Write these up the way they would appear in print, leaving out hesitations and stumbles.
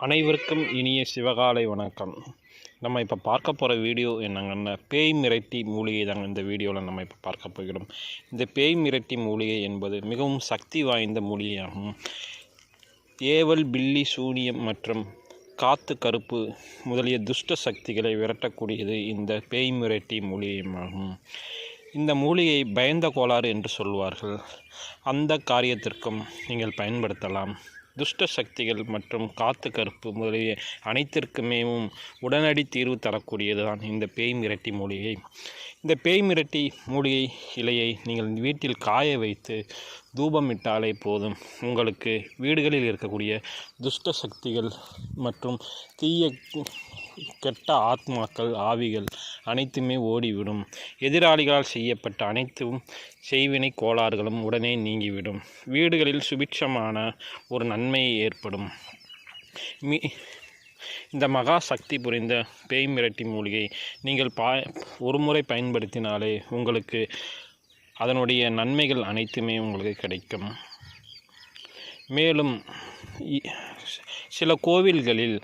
அனைவருக்கும் இனிய சிவகாலை வணக்கம். நம்ம இப்போ பார்க்க போகிற வீடியோ என்னங்கன்னா, பேய் மிரட்டி மூலிகை தாங்க. இந்த வீடியோவில் நம்ம இப்போ பார்க்க போகிறோம். இந்த பேய் மிரட்டி மூலிகை என்பது மிகவும் சக்தி வாய்ந்த மூலிகையாகும். ஏவல், பில்லி, சூனியம் மற்றும் காத்து கருப்பு முதலிய துஷ்ட சக்திகளை விரட்டக்கூடியது இந்த பேய் மிரட்டி மூலிகையாகும். இந்த மூலிகை பயந்த கோளாறு என்று சொல்வார்கள். அந்த காரியத்திற்கும் நீங்கள் பயன்படுத்தலாம். துஷ்ட சக்திகள் மற்றும் காத்து கருப்பு முதலிய அனைத்திற்குமே உடனடி தீர்வு தரக்கூடியது தான் இந்த பேய் மிரட்டி மூலிகை. இந்த பேய் மிரட்டி மூலிகை இலையை நீங்கள் வீட்டில் காய வைத்து தூபமிட்டாலே போதும். உங்களுக்கு வீடுகளில் இருக்கக்கூடிய துஷ்ட சக்திகள் மற்றும் தீய கெட்ட ஆத்மாக்கள், ஆவிகள் அனைத்துமே ஓடிவிடும். எதிராளிகளால் செய்யப்பட்ட அனைத்தும் செய்வினை கோளாறுகளும் உடனே நீங்கிவிடும். வீடுகளில் சுபிட்சமான ஒரு நன்மை ஏற்படும். இந்த மகா சக்தி புரிந்த பேய் மிரட்டி மூலிகை நீங்கள் ஒரு முறை பயன்படுத்தினாலே உங்களுக்கு அதனுடைய நன்மைகள் அனைத்துமே உங்களுக்கு கிடைக்கும். மேலும் சில கோவில்களில்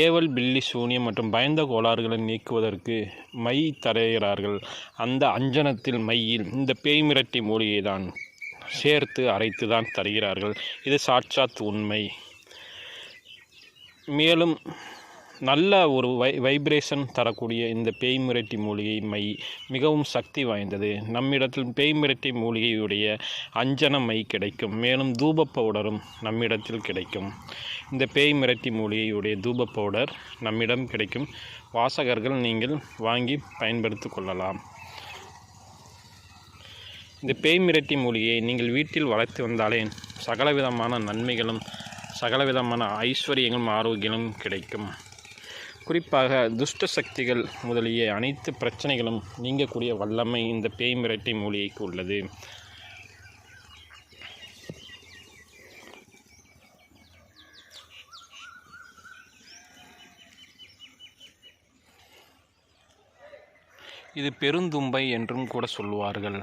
ஏவல், பில்லி, சூனியம் மற்றும் பயந்த கோளாறுகளை நீக்குவதற்கு மை தருகிறார்கள். அந்த அஞ்சனத்தில் மையில் இந்த பேய் மிரட்டி மூலிகை தான் சேர்த்து அரைத்து தான் தருகிறார்கள். இது சாட்சாத் உண்மை. மேலும் நல்ல ஒரு வைப்ரேஷன் தரக்கூடிய இந்த பேய் மிரட்டி மூலிகை மை மிகவும் சக்தி வாய்ந்தது. நம்மிடத்தில் பேய் மிரட்டி மூலிகையுடைய அஞ்சன மை கிடைக்கும். மேலும் தூப பவுடரும் நம்மிடத்தில் கிடைக்கும். இந்த பேய் மிரட்டி மூலிகையுடைய தூப பவுடர் நம்மிடம் கிடைக்கும். வாசகர்கள் நீங்கள் வாங்கி பயன்படுத்தி கொள்ளலாம். இந்த பேய் மிரட்டி மூலிகையை நீங்கள் வீட்டில் வளர்த்து வந்தாலே சகலவிதமான நன்மைகளும் சகலவிதமான ஐஸ்வர்யங்களும் ஆரோக்கியங்களும் கிடைக்கும். குறிப்பாக துஷ்ட சக்திகள் முதலிய அனைத்து பிரச்சனைகளும் நீங்கக்கூடிய வல்லமை இந்த பேய் மிரட்டி மூலிகைக்கு உள்ளது. இது பெருந்தும்பை என்றும் கூட சொல்வார்கள்.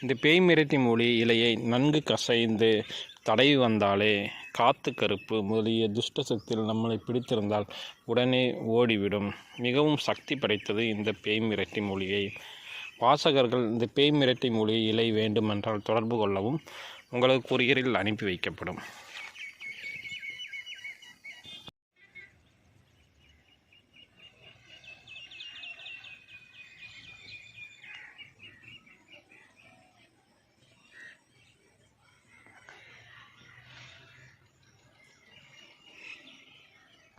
இந்த பேய் மிரட்டி மூலிகை இலையை நன்கு கசைந்து தடவி வந்தாலே காத்து கருப்பு முதலிய துஷ்ட சக்தியில் நம்மளை பிடித்திருந்தால் உடனே ஓடிவிடும். மிகவும் சக்தி படைத்தது இந்த பேய் மிரட்டி மூலிகை. வாசகர்கள் இந்த பேய் மிரட்டி மூலிகை இலை வேண்டுமென்றால் தொடர்பு கொள்ளவும். உங்களுக்கு கொரியரில் அனுப்பி வைக்கப்படும்.